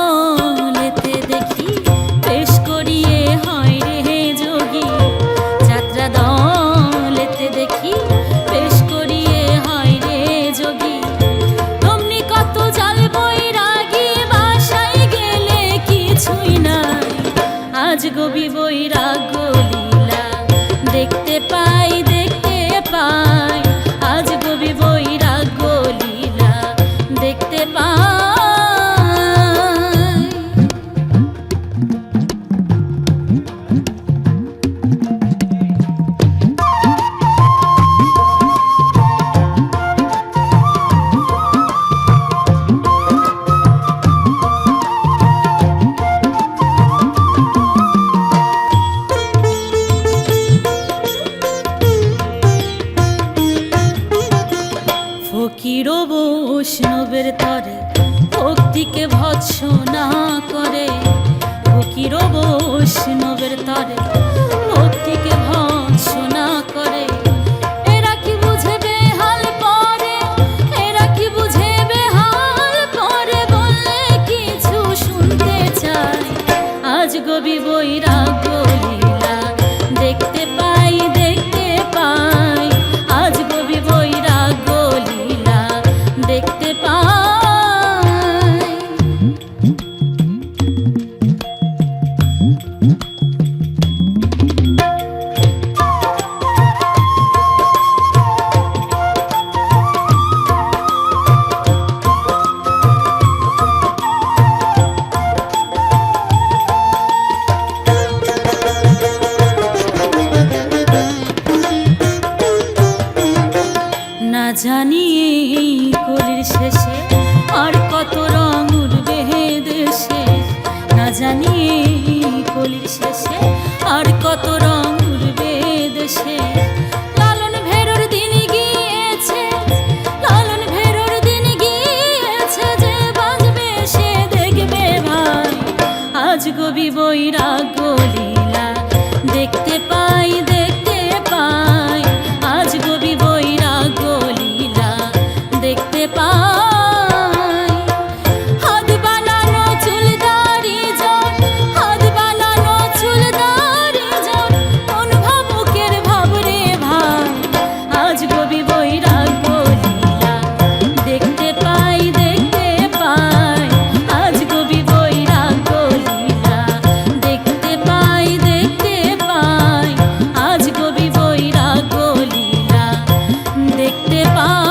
দলেতে দেখি বেশ করিয়ে হয় রে যোগী, যাত্রা দলেতে দেখি বেশ করিয়ে হয় রে যোগী। অমনি কত জাল বৈরাগী বাসায় গেলে কিছুই নাই, আজ গবি বৈরাগ্য লীলা দেখতে পাই দেখতে পাই, আজ গবি বৈরাগ্য লীলা দেখতে পাই। ফকির বৈষ্ণবের তরে ভক্তিকে ভৎসনা করে, ফকির বৈষ্ণবের তরে ভক্তিকে ভৎসনা করে। এরা কি বুঝে বেহাল পরে, এরা কি বুঝে বেহাল পরে, বললে কিছু শুনতে চাই, আজ গবি বৈরাগ্য লীলা দেখতে পাই দেখতে পাই, আজ গবি বৈরাগ্য লীলা দেখতে পাই। না জানি এই কলির শেষে আর কত রং উঠবে হে দেশে, না জানি এই কলির শেষে আর কত রং উঠবে দেশে। লালন ভেরোর দিন গিয়েছে, লালন ভেরোর দিন গিয়েছে, যে বাজবে সে দেখবে ভাই, আজ গবি বৈরাগ্য লীলা দেখতে পাই দেখতে পাই, আজ গবি বৈরাগ্য লীলা দেখতে পাই। হাত বানানো চুল দাড়ি জন, হাত বানানো চুল দাড়ি জন, কোন ভাবুকের ভাব রে ভাই, আজ গবি বৈরাগ্য লীলা দেখতে পাই দেখতে পাই, আজ গবি বৈরাগ্য লীলা দেখতে পাই দেখতে পাই, আজ গবি বৈরাগ্য লীলা দেখতে পাই।